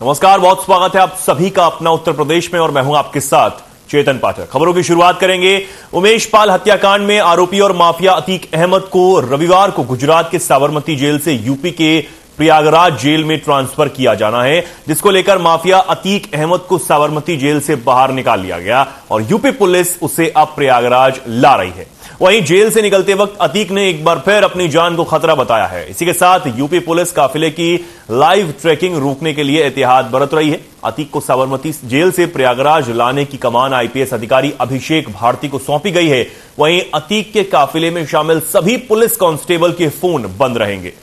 नमस्कार, बहुत स्वागत है आप सभी का अपना उत्तर प्रदेश में और मैं हूं आपके साथ चेतन पाठक। खबरों की शुरुआत करेंगे। उमेश पाल हत्याकांड में आरोपी और माफिया अतीक अहमद को रविवार को गुजरात के साबरमती जेल से यूपी के प्रयागराज जेल में ट्रांसफर किया जाना है, जिसको लेकर माफिया अतीक अहमद को साबरमती जेल से बाहर निकाल लिया गया और यूपी पुलिस उसे अब प्रयागराज ला रही है। वहीं जेल से निकलते वक्त अतीक ने एक बार फिर अपनी जान को खतरा बताया है। इसी के साथ यूपी पुलिस काफिले की लाइव ट्रैकिंग रोकने के लिए एहतियात बरत रही है। अतीक को साबरमती जेल से प्रयागराज लाने की कमान आईपीएस अधिकारी अभिषेक भारती को सौंपी गई है। वहीं अतीक के काफिले में शामिल सभी पुलिस कांस्टेबल के फोन बंद रहेंगे।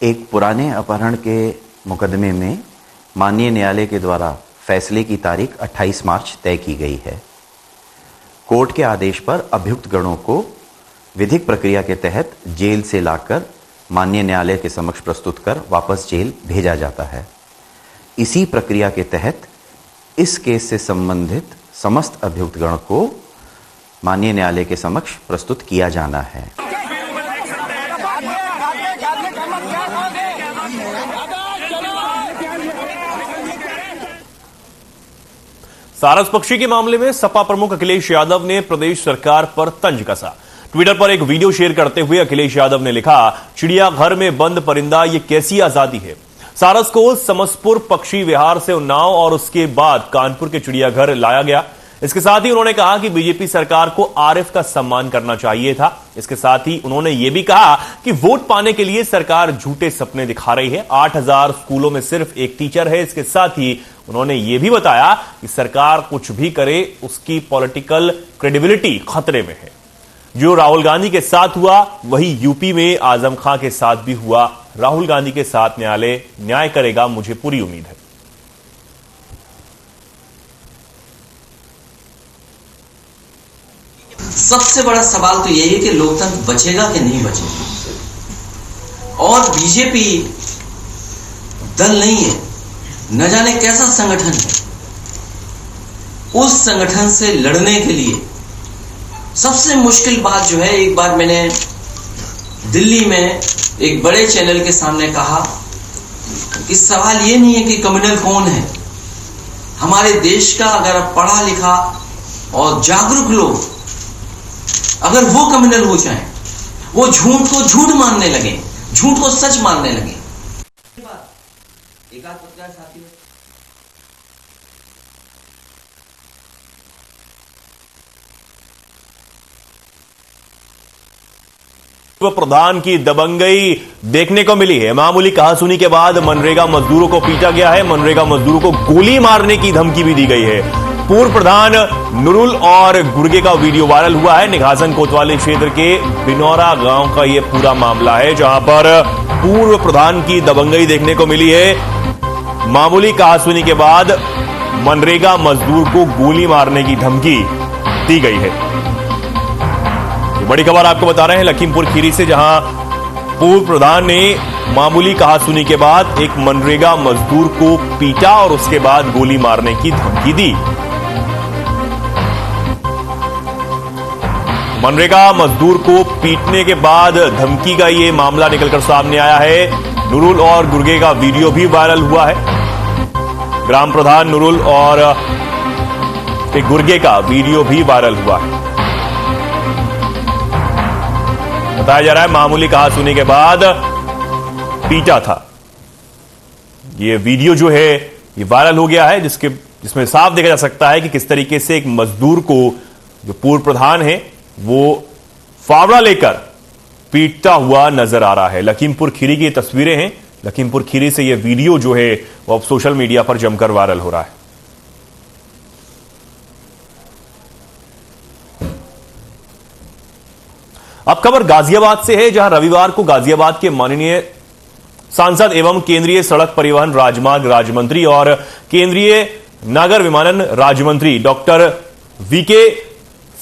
एक पुराने अपहरण के मुकदमे में माननीय न्यायालय के द्वारा फैसले की तारीख 28 मार्च तय की गई है। कोर्ट के आदेश पर अभियुक्त गणों को विधिक प्रक्रिया के तहत जेल से लाकर माननीय न्यायालय के समक्ष प्रस्तुत कर वापस जेल भेजा जाता है। इसी प्रक्रिया के तहत इस केस से संबंधित समस्त अभियुक्त गण को माननीय न्यायालय के समक्ष प्रस्तुत किया जाना है। सारस पक्षी के मामले में सपा प्रमुख अखिलेश यादव ने प्रदेश सरकार पर तंज कसा। ट्विटर पर एक वीडियो शेयर करते हुए अखिलेश यादव ने लिखा, चिड़ियाघर में बंद परिंदा, ये कैसी आजादी है। सारस को समसपुर पक्षी विहार से उन्नाव और उसके बाद कानपुर के चिड़ियाघर लाया गया। इसके साथ ही उन्होंने कहा कि बीजेपी सरकार को आरिफ का सम्मान करना चाहिए था। इसके साथ ही उन्होंने यह भी कहा कि वोट पाने के लिए सरकार झूठे सपने दिखा रही है। 8000 स्कूलों में सिर्फ एक टीचर है। इसके साथ ही उन्होंने यह भी बताया कि सरकार कुछ भी करे, उसकी पॉलिटिकल क्रेडिबिलिटी खतरे में है। जो राहुल गांधी के साथ हुआ वही यूपी में आजम खां के साथ भी हुआ। राहुल गांधी के साथ न्यायालय न्याय करेगा, मुझे पूरी उम्मीद है। सबसे बड़ा सवाल तो यही है कि लोकतंत्र बचेगा कि नहीं बचेगा। और बीजेपी दल नहीं है, न जाने कैसा संगठन है। उस संगठन से लड़ने के लिए सबसे मुश्किल बात जो है, एक बार मैंने दिल्ली में एक बड़े चैनल के सामने कहा कि सवाल ये नहीं है कि कम्युनल कौन है। हमारे देश का अगर पढ़ा लिखा और जागरूक लोग अगर वो कम्युनल हो जाए, वो झूठ को झूठ मानने लगे, झूठ को सच मानने लगे। एक आध पत्रकार साथी प्रधान की दबंगई देखने को मिली है। मामूली कहासुनी के बाद मनरेगा मजदूरों को पीटा गया है। मनरेगा मजदूरों को गोली मारने की धमकी भी दी गई है। पूर्व प्रधान नुरुल और गुर्गे का वीडियो वायरल हुआ है। निघासन कोतवाली क्षेत्र के बिनौरा गांव का यह पूरा मामला है, जहां पर पूर्व प्रधान की दबंगई देखने को मिली है। मामूली कहासुनी के बाद मनरेगा मजदूर को गोली मारने की धमकी दी गई है। बड़ी खबर आपको बता रहे हैं लखीमपुर खीरी से, जहां पूर्व प्रधान ने मामूली कहासुनी के बाद एक मनरेगा मजदूर को पीटा और उसके बाद गोली मारने की धमकी दी। मनरेगा मजदूर को पीटने के बाद धमकी का यह मामला निकलकर सामने आया है। नुरुल और गुर्गे का वीडियो भी वायरल हुआ है। ग्राम प्रधान नुरुल और गुर्गे का वीडियो भी वायरल हुआ है। बताया जा रहा है मामूली कहासुनी के बाद पीटा था। यह वीडियो जो है ये वायरल हो गया है, जिसमें साफ देखा जा सकता है कि किस तरीके से एक मजदूर को, जो पूर्व प्रधान है, वो फावड़ा लेकर पीटता हुआ नजर आ रहा है। लखीमपुर खीरी की तस्वीरें हैं। लखीमपुर खीरी से यह वीडियो जो है वो अब सोशल मीडिया पर जमकर वायरल हो रहा है। अब खबर गाजियाबाद से है, जहां रविवार को गाजियाबाद के माननीय सांसद एवं केंद्रीय सड़क परिवहन राजमार्ग राज्यमंत्री और केंद्रीय नागर विमानन राज्यमंत्री डॉक्टर वीके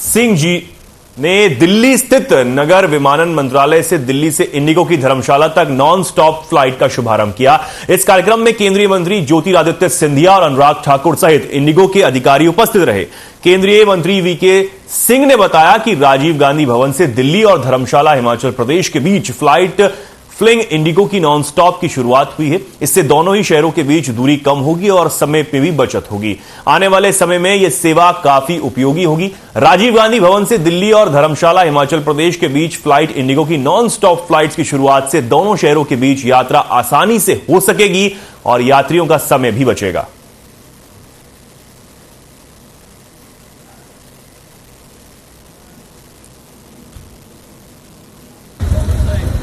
सिंह जी ने दिल्ली स्थित नगर विमानन मंत्रालय से दिल्ली से इंडिगो की धर्मशाला तक नॉन स्टॉप फ्लाइट का शुभारंभ किया। इस कार्यक्रम में केंद्रीय मंत्री ज्योतिरादित्य सिंधिया और अनुराग ठाकुर सहित इंडिगो के अधिकारी उपस्थित रहे। केंद्रीय मंत्री वीके सिंह ने बताया कि राजीव गांधी भवन से दिल्ली और धर्मशाला हिमाचल प्रदेश के बीच फ्लाइट फ्लिंग इंडिगो की नॉन स्टॉप की शुरुआत हुई है। इससे दोनों ही शहरों के बीच दूरी कम होगी और समय में भी बचत होगी। आने वाले समय में यह सेवा काफी उपयोगी होगी। राजीव गांधी भवन से दिल्ली और धर्मशाला हिमाचल प्रदेश के बीच फ्लाइट इंडिगो की नॉन स्टॉप फ्लाइट्स की शुरुआत से दोनों शहरों के बीच यात्रा आसानी से हो सकेगी और यात्रियों का समय भी बचेगा।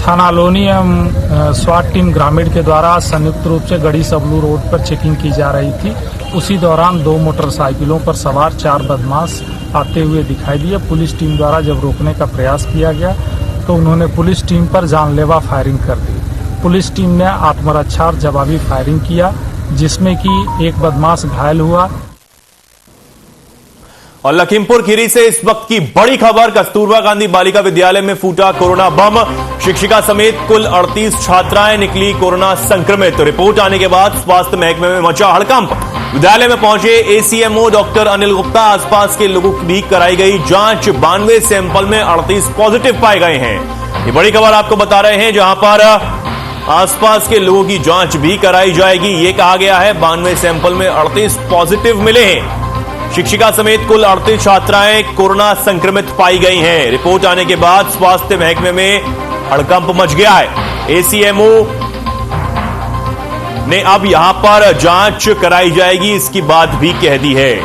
थाना लोनी एवं स्वाट टीम ग्रामीण के द्वारा संयुक्त रूप से गढ़ी सबलू रोड पर चेकिंग की जा रही थी। उसी दौरान 2 मोटरसाइकिलों पर सवार 4 बदमाश आते हुए दिखाई दिए। पुलिस टीम द्वारा जब रोकने का प्रयास किया गया तो उन्होंने पुलिस टीम पर जानलेवा फायरिंग कर दी। पुलिस टीम ने आत्मरक्षा और जवाबी फायरिंग किया, जिसमें कि एक बदमाश घायल हुआ। और लखीमपुर खीरी से इस वक्त की बड़ी खबर, कस्तूरबा गांधी बालिका विद्यालय में फूटा कोरोना बम। शिक्षिका समेत कुल 38 छात्राएं निकली कोरोना संक्रमित। रिपोर्ट आने के बाद स्वास्थ्य महकमे में मचा हड़कंप। विद्यालय में पहुंचे एसीएमओ डॉक्टर अनिल गुप्ता, आसपास के लोगों की भी कराई गई जांच। 92 सैंपल में 38 पॉजिटिव पाए गए हैं। ये बड़ी खबर आपको बता रहे हैं, जहां पर आसपास के लोगों की जांच भी कराई जाएगी। यह कहा गया है 92 सैंपल में 38 पॉजिटिव मिले हैं। शिक्षिका समेत कुल 38 छात्राएं कोरोना संक्रमित पाई गई हैं। रिपोर्ट आने के बाद स्वास्थ्य महकमे में हड़कंप मच गया है। एसीएमओ ने अब यहां पर जांच कराई जाएगी, इसकी बात भी कह दी है।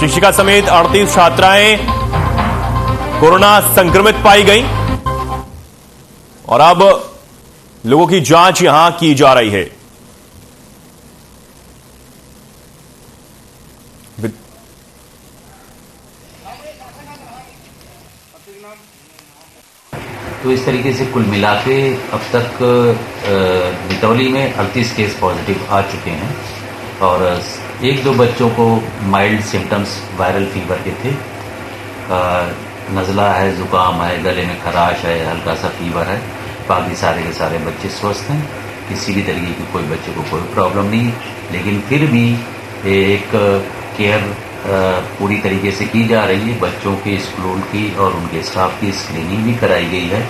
शिक्षिका समेत 38 छात्राएं कोरोना संक्रमित पाई गई और अब लोगों की जांच यहां की जा रही है। तो इस तरीके से कुल मिला के अब तक बितौली में 38 केस पॉजिटिव आ चुके हैं और 1-2 बच्चों को माइल्ड सिम्टम्स वायरल फीवर के थे। नज़ला है, ज़ुकाम है, गले में खराश है, हल्का सा फीवर है। बाकी सारे के सारे बच्चे स्वस्थ हैं, किसी भी तरीके की कोई बच्चे को कोई प्रॉब्लम नहीं। लेकिन फिर भी एक केयर पूरी तरीके से की जा रही है। बच्चों के स्कूल की और उनके स्टाफ की स्क्रीनिंग भी कराई गई है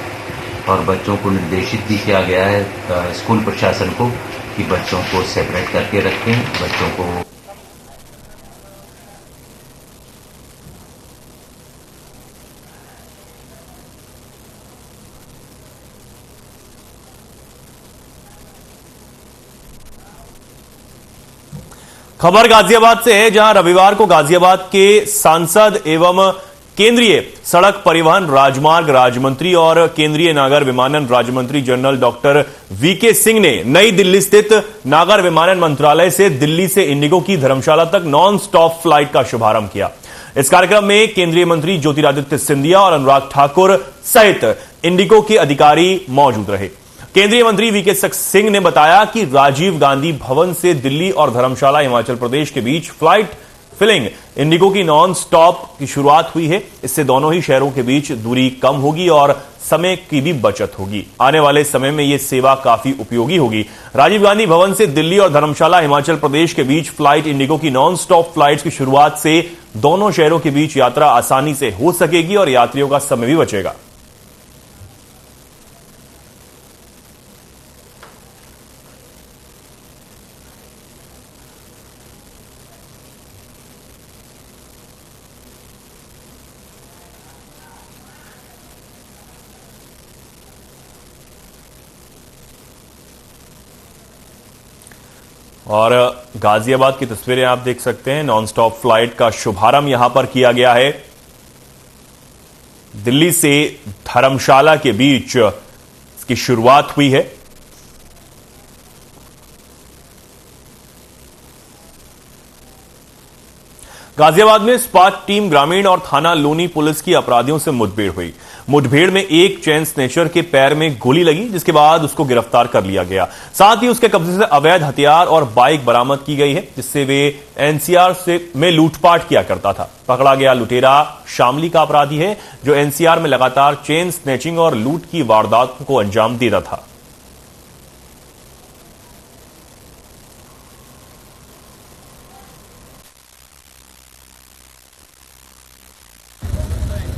और बच्चों को निर्देशित भी किया गया है स्कूल प्रशासन को कि बच्चों को सेपरेट करके रखें। बच्चों को खबर गाजियाबाद से है, जहां रविवार को गाजियाबाद के सांसद एवं केंद्रीय सड़क परिवहन राजमार्ग राज्यमंत्री और केंद्रीय नागर विमानन राज्यमंत्री जनरल डॉक्टर वीके सिंह ने नई दिल्ली स्थित नागर विमानन मंत्रालय से दिल्ली से इंडिगो की धर्मशाला तक नॉन स्टॉप फ्लाइट का शुभारंभ किया। इस कार्यक्रम में केंद्रीय मंत्री ज्योतिरादित्य सिंधिया और अनुराग ठाकुर सहित इंडिगो के अधिकारी मौजूद रहे। केंद्रीय मंत्री वीके सिंह ने बताया कि राजीव गांधी भवन से दिल्ली और धर्मशाला हिमाचल प्रदेश के बीच फ्लाइट फिलिंग इंडिगो की नॉन स्टॉप की शुरुआत हुई है। इससे दोनों ही शहरों के बीच दूरी कम होगी और समय की भी बचत होगी। आने वाले समय में यह सेवा काफी उपयोगी होगी। राजीव गांधी भवन से दिल्ली और धर्मशाला हिमाचल प्रदेश के बीच फ्लाइट इंडिगो की नॉन स्टॉप फ्लाइट्स की शुरुआत से दोनों शहरों के बीच यात्रा आसानी से हो सकेगी और यात्रियों का समय भी बचेगा। और गाजियाबाद की तस्वीरें आप देख सकते हैं। नॉन स्टॉप फ्लाइट का शुभारंभ यहां पर किया गया है। दिल्ली से धर्मशाला के बीच इसकी शुरुआत हुई है। गाजियाबाद में स्पाट टीम ग्रामीण और थाना लोनी पुलिस की अपराधियों से मुठभेड़ हुई। मुठभेड़ में एक चेन स्नेचर के पैर में गोली लगी, जिसके बाद उसको गिरफ्तार कर लिया गया। साथ ही उसके कब्जे से अवैध हथियार और बाइक बरामद की गई है, जिससे वे एनसीआर में लूटपाट किया करता था। पकड़ा गया लुटेरा शामली का अपराधी है, जो एनसीआर में लगातार चेन स्नेचिंग और लूट की वारदातों को अंजाम देता था।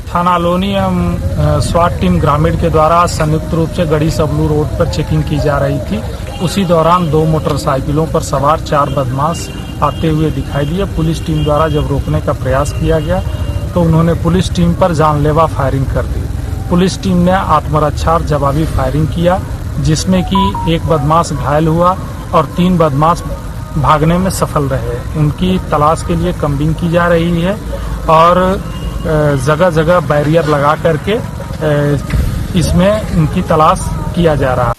थाना लोनी एवं स्वाट टीम ग्रामीण के द्वारा संयुक्त रूप से गढ़ी सबलू रोड पर चेकिंग की जा रही थी। उसी दौरान 2 मोटरसाइकिलों पर सवार 4 बदमाश आते हुए दिखाई दिए। पुलिस टीम द्वारा जब रोकने का प्रयास किया गया तो उन्होंने पुलिस टीम पर जानलेवा फायरिंग कर दी। पुलिस टीम ने आत्मरक्षा और जवाबी फायरिंग किया, जिसमें कि एक बदमाश घायल हुआ और 3 बदमाश भागने में सफल रहे। उनकी तलाश के लिए कम्बिंग की जा रही है और जगह जगह बैरियर लगा करके इसमें इनकी तलाश किया जा रहा है।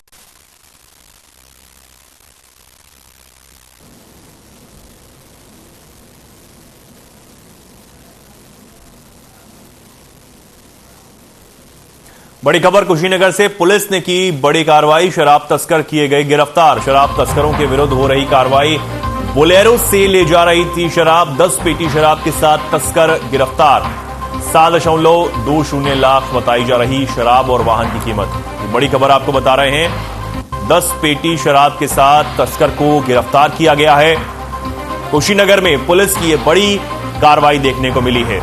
बड़ी खबर कुशीनगर से। पुलिस ने की बड़ी कार्रवाई, शराब तस्कर किए गए गिरफ्तार। शराब तस्करों के विरुद्ध हो रही कार्रवाई। बोलेरो से ले जा रही थी शराब, 10 पेटी शराब के साथ तस्कर गिरफ्तार। 7.20 लाख बताई जा रही शराब और वाहन की कीमत। बड़ी खबर आपको बता रहे हैं, 10 पेटी शराब के साथ तस्कर को गिरफ्तार किया गया है। कुशीनगर में पुलिस की यह बड़ी कार्रवाई देखने को मिली है।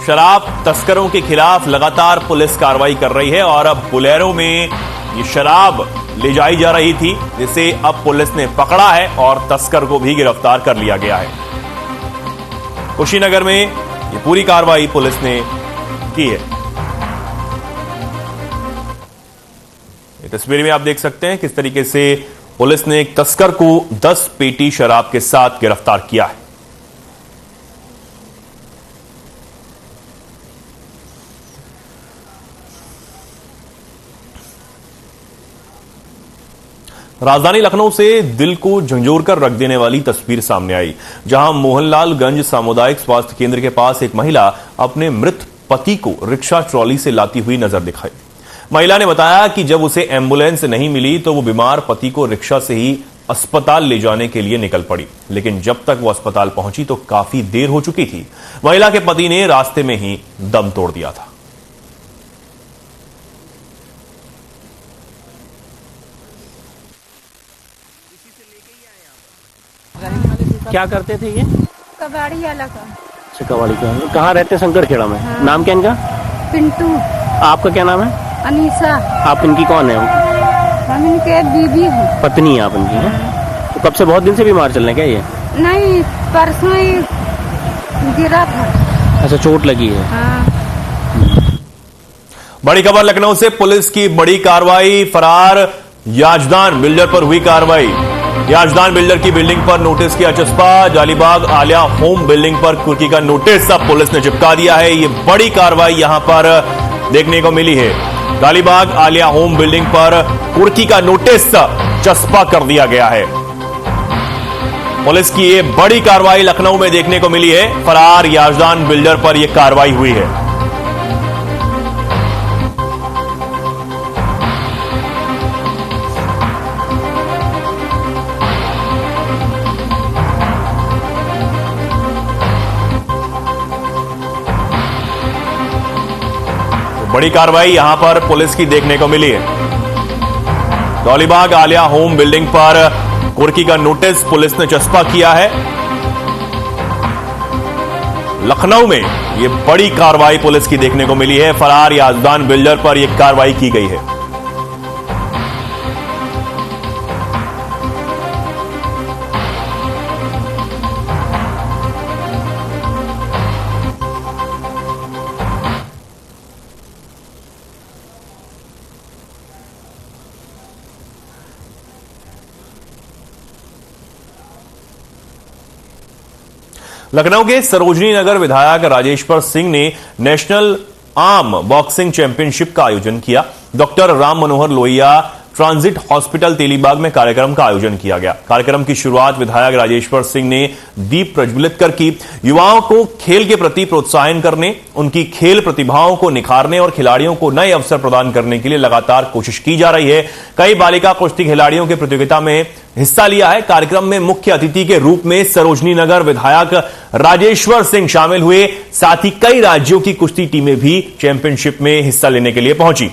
शराब तस्करों के खिलाफ लगातार पुलिस कार्रवाई कर रही है और अब बोलेरो में ये शराब ले जाई जा रही थी, जिसे अब पुलिस ने पकड़ा है और तस्कर को भी गिरफ्तार कर लिया गया है। कुशीनगर में ये पूरी कार्रवाई पुलिस ने की है। ये तस्वीर में आप देख सकते हैं किस तरीके से पुलिस ने एक तस्कर को 10 पेटी शराब के साथ गिरफ्तार किया है। राजधानी लखनऊ से दिल को झंझोर कर रख देने वाली तस्वीर सामने आई, जहां मोहनलालगंज सामुदायिक स्वास्थ्य केंद्र के पास एक महिला अपने मृत पति को रिक्शा ट्रॉली से लाती हुई नजर दिखाई। महिला ने बताया कि जब उसे एम्बुलेंस नहीं मिली तो वो बीमार पति को रिक्शा से ही अस्पताल ले जाने के लिए निकल पड़ी, लेकिन जब तक वो अस्पताल पहुंची तो काफी देर हो चुकी थी। महिला के पति ने रास्ते में ही दम तोड़ दिया था। क्या करते थे ये? कबाड़ी वाला का। अच्छा, कबाड़ी का। कहाँ रहते? शंकरखेड़ा में। हाँ। नाम क्या इनका? पिंटू। आपका क्या नाम है? अनीसा। आप इनकी कौन है? हम इनके बीवी हैं। पत्नी है आप इनकी? हैं? तो कब से बहुत दिन से बीमार चल रहे हैं क्या ये? नहीं, परसों ही गिरा था। अच्छा, चोट लगी है। हाँ। बड़ी खबर लखनऊ से। पुलिस की बड़ी कार्रवाई, फरार याजदान बिल्डर पर हुई कार्रवाई। याजदान बिल्डर की बिल्डिंग पर नोटिस किया चस्पा। जालीबाग आलिया होम बिल्डिंग पर कुर्की का नोटिस अब पुलिस ने चिपका दिया है। ये बड़ी कार्रवाई यहां पर देखने को मिली है। जालीबाग आलिया होम बिल्डिंग पर कुर्की का नोटिस चस्पा कर दिया गया है। पुलिस की ये बड़ी कार्रवाई लखनऊ में देखने को मिली है। फरार याजदान बिल्डर पर यह कार्रवाई हुई है। बड़ी कार्रवाई यहां पर पुलिस की देखने को मिली है। दौलीबाग आलिया होम बिल्डिंग पर कुर्की का नोटिस पुलिस ने चस्पा किया है। लखनऊ में यह बड़ी कार्रवाई पुलिस की देखने को मिली है। फरार याजदान बिल्डर पर यह कार्रवाई की गई है। लखनऊ के सरोजनी नगर विधायक राजेश्वर सिंह ने नेशनल आर्म बॉक्सिंग चैंपियनशिप का आयोजन किया। Doctor Ram Manohar Lohia transit hospital Telibagh में कार्यक्रम का आयोजन किया गया। कार्यक्रम की शुरुआत विधायक राजेश्वर सिंह ने दीप प्रज्वलित कर की। युवाओं को खेल के प्रति प्रोत्साहन करने, उनकी खेल प्रतिभाओं को निखारने और खिलाड़ियों को नए अवसर प्रदान करने के लिए लगातार कोशिश की जा रही है। कई बालिका कुश्ती खिलाड़ियों की प्रतियोगिता में हिस्सा लिया है। कार्यक्रम में मुख्य अतिथि के रूप में सरोजनी नगर विधायक राजेश्वर सिंह शामिल हुए। साथ ही कई राज्यों की कुश्ती टीमें भी चैंपियनशिप में हिस्सा लेने के लिए पहुंची।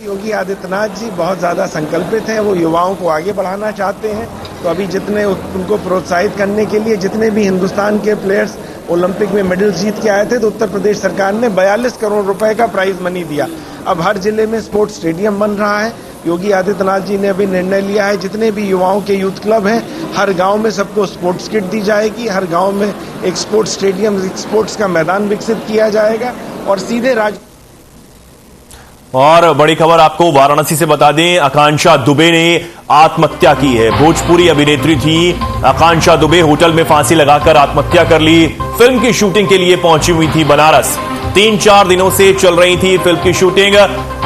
योगी आदित्यनाथ जी बहुत ज़्यादा संकल्पित हैं, वो युवाओं को आगे बढ़ाना चाहते हैं। तो अभी जितने उनको प्रोत्साहित करने के लिए जितने भी हिंदुस्तान के प्लेयर्स ओलंपिक में मेडल जीत के आए थे, तो उत्तर प्रदेश सरकार ने 42 करोड़ रुपए का प्राइज मनी दिया। अब हर जिले में स्पोर्ट्स स्टेडियम बन रहा है। योगी आदित्यनाथ जी ने अभी निर्णय लिया है, जितने भी युवाओं के यूथ क्लब हैं, हर गाँव में सबको स्पोर्ट्स किट दी जाएगी। हर गाँव में एक स्पोर्ट्स स्टेडियम, एक स्पोर्ट्स का मैदान विकसित किया जाएगा और सीधे राज्य। और बड़ी खबर आपको वाराणसी से बता दें, आकांक्षा दुबे ने आत्महत्या की है। भोजपुरी अभिनेत्री थी आकांक्षा दुबे, होटल में फांसी लगाकर आत्महत्या कर ली। फिल्म की शूटिंग के लिए पहुंची हुई थी बनारस। 3-4 दिनों से चल रही थी फिल्म की शूटिंग।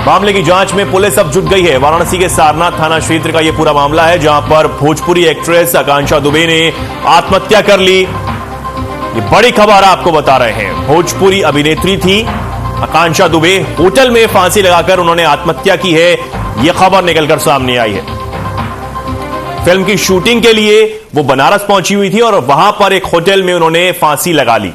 मामले की जांच में पुलिस अब जुट गई है। वाराणसी के सारनाथ थाना क्षेत्र का यह पूरा मामला है, जहां पर भोजपुरी एक्ट्रेस आकांक्षा दुबे ने आत्महत्या कर ली। ये बड़ी खबर आपको बता रहे हैं। भोजपुरी अभिनेत्री थी आकांक्षा दुबे, होटल में फांसी लगाकर उन्होंने आत्महत्या की है। यह खबर निकलकर सामने आई है। फिल्म की शूटिंग के लिए वो बनारस पहुंची हुई थी और वहां पर एक होटल में उन्होंने फांसी लगा ली।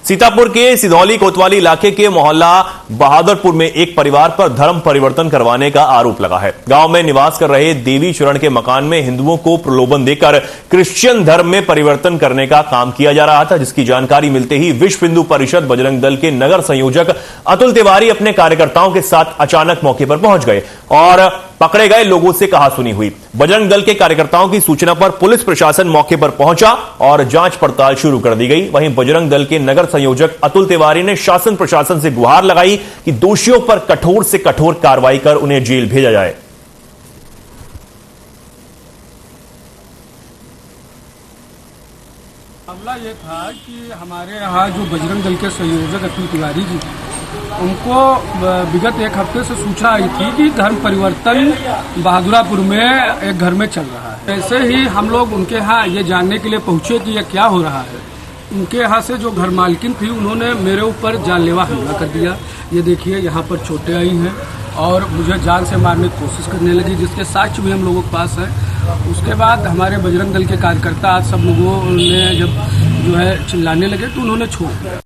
सीतापुर के सिधौली कोतवाली इलाके के मोहल्ला बहादुरपुर में एक परिवार पर धर्म परिवर्तन करवाने का आरोप लगा है। गांव में निवास कर रहे देवी चरण के मकान में हिंदुओं को प्रलोभन देकर क्रिश्चियन धर्म में परिवर्तन करने का काम किया जा रहा था, जिसकी जानकारी मिलते ही विश्व हिंदू परिषद बजरंग दल के नगर संयोजक अतुल तिवारी अपने कार्यकर्ताओं के साथ अचानक मौके पर पहुंच गए और पकड़े गए लोगों से कहासुनी हुई। बजरंग दल के कार्यकर्ताओं की सूचना पर पुलिस प्रशासन मौके पर पहुंचा और जांच पड़ताल शुरू कर दी गई। वहीं बजरंग दल के नगर संयोजक अतुल तिवारी ने शासन प्रशासन से गुहार लगाई कि दोषियों पर कठोर से कठोर कार्रवाई कर उन्हें जेल भेजा जाए। मामला ये था कि हमारे यहाँ जो बजरंग दल के संयोजक अतुल तिवारी जी, उनको विगत एक हफ्ते से सूचना आई थी कि धर्म परिवर्तन बहादुरापुर में एक घर में चल रहा है। ऐसे ही हम लोग उनके यहाँ ये जानने के लिए पहुँचे कि यह क्या हो रहा है। उनके यहाँ से जो घर मालकिन थी, उन्होंने मेरे ऊपर जानलेवा हमला कर दिया। ये देखिए यहाँ पर चोटें आई हैं और मुझे जान से मारने की कोशिश करने लगी, जिसके साक्ष्य भी हम लोगों के पास है। उसके बाद हमारे बजरंग दल के कार्यकर्ता आज सब लोगों ने जब जो है चिल्लाने लगे तो उन्होंने छोड़ दिया।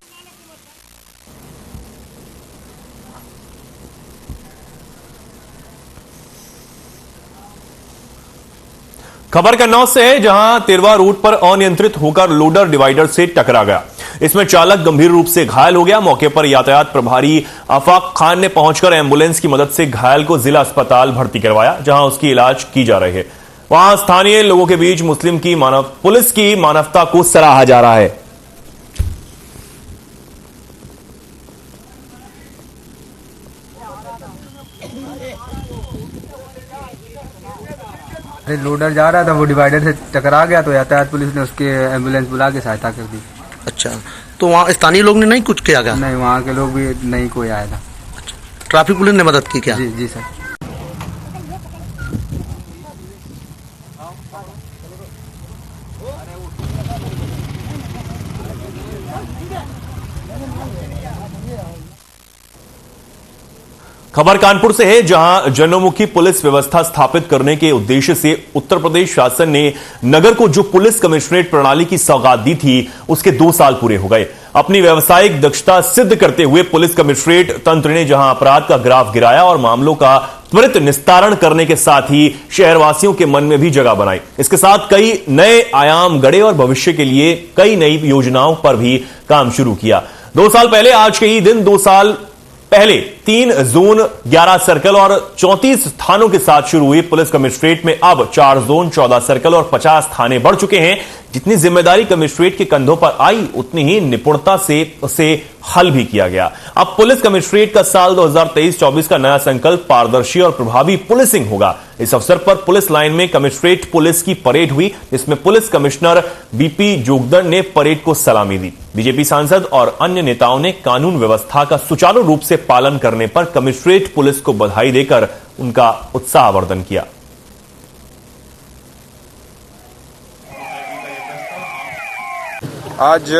खबर कन्नौज से है, जहां तिरवा रूट पर अनियंत्रित होकर लोडर डिवाइडर से टकरा गया। इसमें चालक गंभीर रूप से घायल हो गया। मौके पर यातायात प्रभारी आफाक खान ने पहुंचकर एम्बुलेंस की मदद से घायल को जिला अस्पताल भर्ती करवाया, जहां उसकी इलाज की जा रही है। वहां स्थानीय लोगों के बीच पुलिस की मानवता को सराहा जा रहा है। लोडर जा रहा था, वो डिवाइडर से टकरा गया, तो यातायात पुलिस ने उसके एम्बुलेंस बुला के सहायता कर दी। अच्छा, तो वहाँ स्थानीय लोग ने नहीं कुछ किया गया? नहीं, वहाँ के लोग भी नहीं कोई आया था। अच्छा, ट्रैफिक पुलिस ने मदद की क्या? जी जी सर। खबर कानपुर से है, जहां जनोमुखी पुलिस व्यवस्था स्थापित करने के उद्देश्य से उत्तर प्रदेश शासन ने नगर को जो पुलिस कमिश्नरेट प्रणाली की सौगात दी थी, उसके 2 साल पूरे हो गए। अपनी व्यावसायिक दक्षता सिद्ध करते हुए पुलिस कमिश्नरेट तंत्र ने जहां अपराध का ग्राफ गिराया और मामलों का त्वरित निस्तारण करने के साथ ही शहरवासियों के मन में भी जगह बनाई। इसके साथ कई नए आयाम गढ़े और भविष्य के लिए कई नई योजनाओं पर भी काम शुरू किया। 2 साल पहले आज के ही दिन 2 साल पहले 3 जोन, 11 सर्कल और 34 थानों के साथ शुरू हुई पुलिस कमिश्नरेट में अब 4 जोन, 14 सर्कल और 50 थाने बढ़ चुके हैं। जितनी जिम्मेदारी कमिश्नरेट के कंधों पर आई, उतनी ही निपुणता से उसे हल भी किया गया। अब पुलिस कमिश्नरेट का साल 2023-24 का नया संकल्प पारदर्शी और प्रभावी पुलिसिंग होगा। इस अवसर पर पुलिस लाइन में कमिश्नरेट पुलिस की परेड हुई, जिसमें पुलिस कमिश्नर बीपी जोगदंड ने परेड को सलामी दी। बीजेपी सांसद और अन्य नेताओं ने कानून व्यवस्था का सुचारू रूप से पालन करने पर कमिश्नरेट पुलिस को बधाई देकर उनका उत्साहवर्धन किया। आज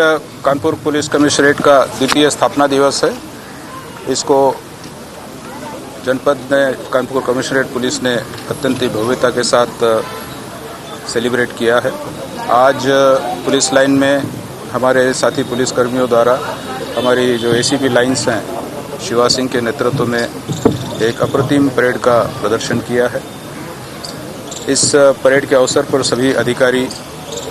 कानपुर पुलिस कमिश्नरेट का द्वितीय स्थापना दिवस है। इसको जनपद में कानपुर कमिश्नरेट पुलिस ने अत्यंत ही भव्यता के साथ सेलिब्रेट किया है। आज पुलिस लाइन में हमारे साथी पुलिसकर्मियों द्वारा हमारी जो एसीपी लाइन्स हैं, शिवा सिंह के नेतृत्व में एक अप्रतिम परेड का प्रदर्शन किया है। इस परेड के अवसर पर सभी अधिकारी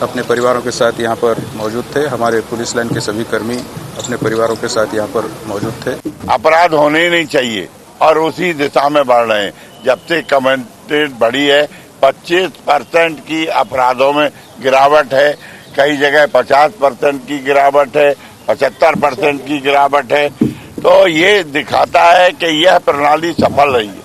अपने परिवारों के साथ यहाँ पर मौजूद थे। हमारे पुलिस लाइन के सभी कर्मी अपने परिवारों के साथ यहाँ पर मौजूद थे। अपराध होने ही नहीं चाहिए और उसी दिशा में बढ़ रहे हैं। जब से कमिश्नरेट बढ़ी है 25% की अपराधों में गिरावट है, कई जगह 50% की गिरावट है, 75% की गिरावट है। तो ये दिखाता है कि यह प्रणाली सफल रही है।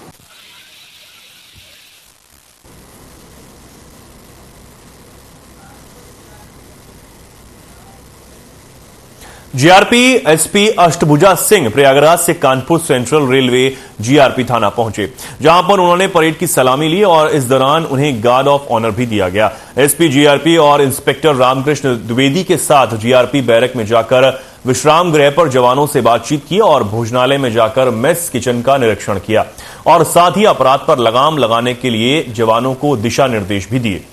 जीआरपी एसपी अष्टभुजा सिंह प्रयागराज से कानपुर सेंट्रल रेलवे जीआरपी थाना पहुंचे, जहां पर उन्होंने परेड की सलामी ली और इस दौरान उन्हें गार्ड ऑफ ऑनर भी दिया गया। एसपी जीआरपी और इंस्पेक्टर रामकृष्ण द्विवेदी के साथ जीआरपी बैरक में जाकर विश्राम गृह पर जवानों से बातचीत की और भोजनालय में जाकर मेस किचन का निरीक्षण किया और साथ ही अपराध पर लगाम लगाने के लिए जवानों को दिशा निर्देश भी दिए।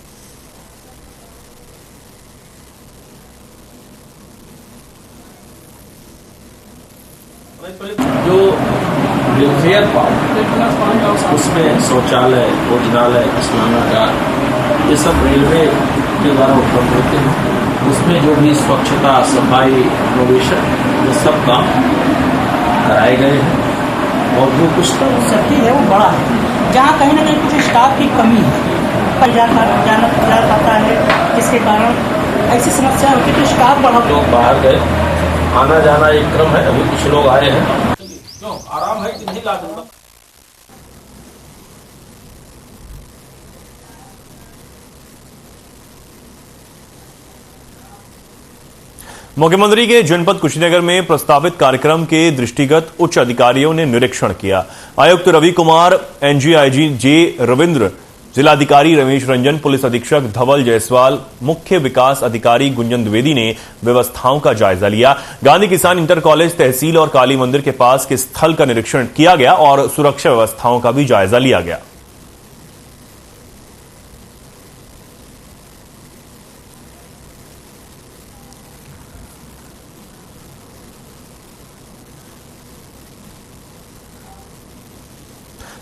जो वेलफेयर पार्ट, उसमें शौचालय, भोजनालय, स्नानागार, ये सब रेलवे के द्वारा उपलब्ध होते हैं। उसमें जो भी स्वच्छता, सफाई, इनोवेशन, ये सब काम कराए गए हैं और जो कुछ सेफ्टी है वो बड़ा है। जहाँ कहीं ना कहीं कुछ स्टाफ की कमी है, जाना पाता है, जिसके कारण ऐसी समस्या होती है कि स्टाफ बढ़ा। लोग बाहर गए, आना जाना एक क्रम है। अभी कुछ लोग आए हैं। क्यों आराम है कि नहीं लागू? मुख्यमंत्री के जनपद कुशीनगर में प्रस्तावित कार्यक्रम के दृष्टिगत उच्च अधिकारियों ने निरीक्षण किया। आयुक्त रवि कुमार, एनजीआईजी जे रविंद्र, जिलाधिकारी रमेश रंजन, पुलिस अधीक्षक धवल जायसवाल, मुख्य विकास अधिकारी गुंजन द्विवेदी ने व्यवस्थाओं का जायजा लिया। गांधी किसान इंटर कॉलेज, तहसील और काली मंदिर के पास के स्थल का निरीक्षण किया गया और सुरक्षा व्यवस्थाओं का भी जायजा लिया गया।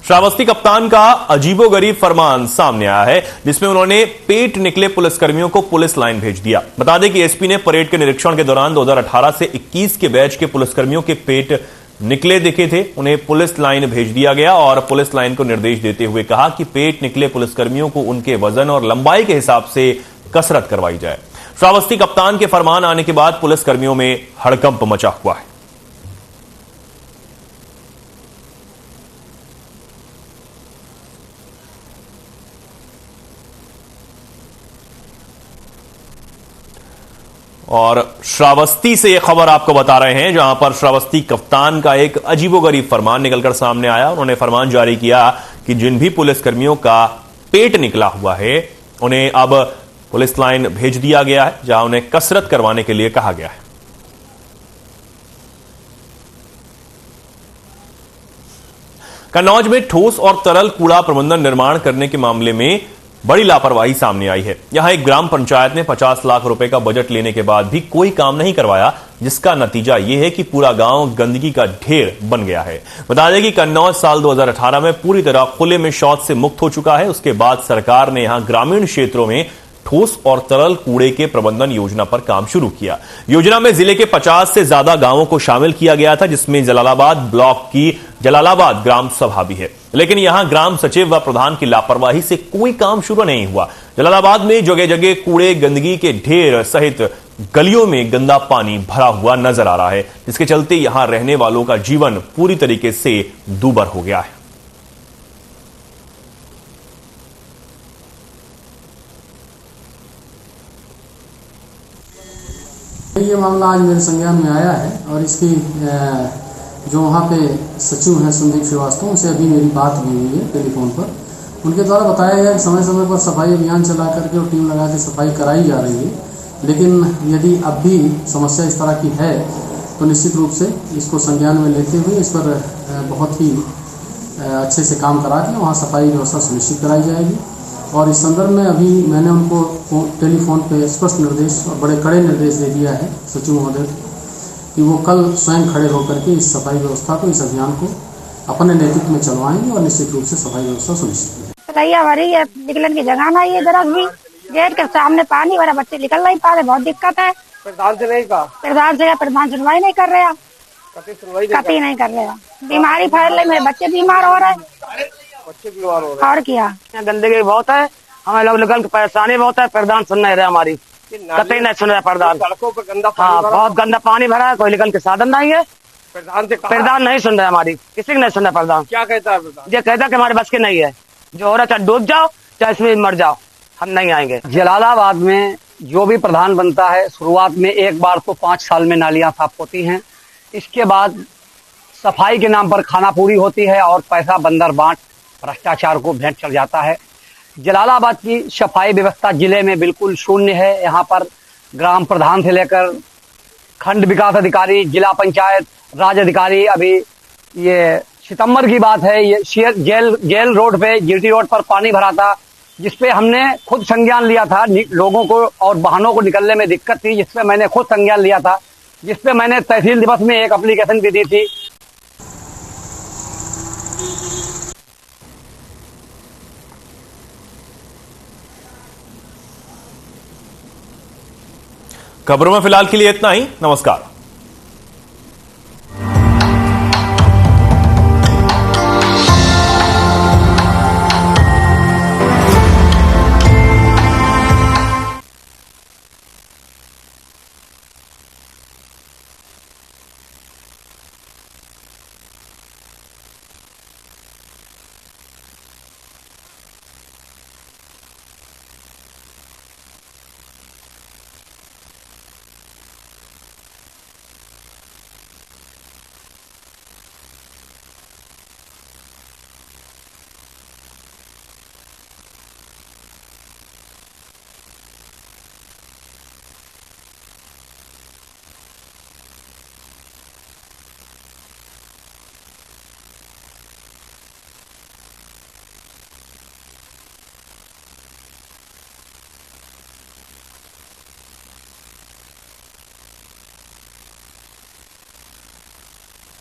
श्रावस्ती कप्तान का अजीबोगरीब फरमान सामने आया है, जिसमें उन्होंने पेट निकले पुलिसकर्मियों को पुलिस लाइन भेज दिया। बता दें कि एसपी ने परेड के निरीक्षण के दौरान 2018 से 21 के बैच के पुलिसकर्मियों के पेट निकले दिखे थे। उन्हें पुलिस लाइन भेज दिया गया और पुलिस लाइन को निर्देश देते हुए कहा कि पेट निकले पुलिसकर्मियों को उनके वजन और लंबाई के हिसाब से कसरत करवाई जाए। श्रावस्ती कप्तान के फरमान आने के बाद पुलिसकर्मियों में हड़कंप मचा हुआ है। और श्रावस्ती से यह खबर आपको बता रहे हैं, जहां पर श्रावस्ती कप्तान का एक अजीबोगरीब फरमान निकलकर सामने आया। उन्होंने फरमान जारी किया कि जिन भी पुलिसकर्मियों का पेट निकला हुआ है, उन्हें अब पुलिस लाइन भेज दिया गया है, जहां उन्हें कसरत करवाने के लिए कहा गया है। कन्नौज में ठोस और तरल कूड़ा प्रबंधन निर्माण करने के मामले में बड़ी लापरवाही सामने आई है। यहां एक ग्राम पंचायत ने 50 लाख रुपए का बजट लेने के बाद भी कोई काम नहीं करवाया, जिसका नतीजा यह है कि पूरा गांव गंदगी का ढेर बन गया है। बता दें कि कन्नौज साल 2018 में पूरी तरह खुले में शौच से मुक्त हो चुका है। उसके बाद सरकार ने यहां ग्रामीण क्षेत्रों में ठोस और तरल कूड़े के प्रबंधन योजना पर काम शुरू किया। योजना में जिले के 50 से ज्यादा गांवों को शामिल किया गया था, जिसमें जलालाबाद ब्लॉक की जलालाबाद ग्राम सभा भी है। लेकिन यहां ग्राम सचिव व प्रधान की लापरवाही से कोई काम शुरू नहीं हुआ। जलालाबाद में जगह जगह कूड़े, गंदगी के ढेर सहित गलियों में गंदा पानी भरा हुआ नजर आ रहा है, जिसके चलते यहां रहने वालों का जीवन पूरी तरीके से दूभर हो गया है। ये मामला आज मेरे संज्ञान में आया है और इसकी जो वहाँ पे सचिव हैं संदीप श्रीवास्तव, उनसे अभी मेरी बात भी हुई है टेलीफोन पर। उनके द्वारा बताया गया कि समय समय पर सफाई अभियान चला करके और टीम लगा के सफाई कराई जा रही है, लेकिन यदि अब भी समस्या इस तरह की है तो निश्चित रूप से इसको संज्ञान में लेते हुए इस पर बहुत ही अच्छे से काम करा के वहाँ सफाई व्यवस्था सुनिश्चित कराई जाएगी। और इस संदर्भ में अभी मैंने उनको टेलीफोन पे स्पष्ट निर्देश और बड़े कड़े निर्देश दे दिया है सचिव महोदय कि वो कल स्वयं खड़े होकर के इस सफाई व्यवस्था को, इस अभियान को अपने नेतृत्व में चलवाएंगे और निश्चित रूप से सफाई व्यवस्था सुनिश्चित करेंगे। निकलने की जगह नहीं है, जरा भी गेट के सामने पानी भरा, बच्चे निकल नहीं पा रहे, बहुत दिक्कत है। प्रधान से नहीं कहा, प्रधान सुनवाई नहीं कर रहे, कतई नहीं कर रहे। बीमारी फैल रही, मेरे बच्चे बीमार हो रहे हैं। बच्चे बीमार हो रहे और क्या, गंदगी बहुत है, हमें लोग निकल परेशानी बहुत है। प्रधान सुन नहीं रहे, हमारी कतई नहीं सुन रहे प्रधान। सड़कों पर गंदा हाँ, बहुत गंदा पानी भरा है, कोई निकल के साधन नहीं है। प्रधान नहीं सुन रहे हमारी, किसी को नहीं सुन रहा प्रधान। क्या कहता है प्रधान? ये कहता है कि हमारे बस के नहीं है, जो हो रहा है चाहे डूब जाओ चाहे इसमें मर जाओ, हम नहीं आएंगे। जलालाबाद में जो भी प्रधान बनता है, शुरुआत में एक बार तो 5 साल में नालियां साफ होती हैं, इसके बाद सफाई के नाम पर खाना पूरी होती है और पैसा बंदर बांट भ्रष्टाचार को भेंट चढ़ जाता है। जलालाबाद की सफाई व्यवस्था जिले में बिल्कुल शून्य है। यहाँ पर ग्राम प्रधान से लेकर खंड विकास अधिकारी, जिला पंचायत राज अधिकारी, अभी ये सितंबर की बात है, ये जेल रोड पे, जीटी रोड पर पानी भरा था, जिसपे हमने खुद संज्ञान लिया था। लोगों को और वाहनों को निकलने में दिक्कत थी, जिसपे मैंने खुद संज्ञान लिया था, जिसपे मैंने तहसील दिवस में एक एप्लीकेशन भी दी थी। खबरों में फिलहाल के लिए इतना ही। नमस्कार।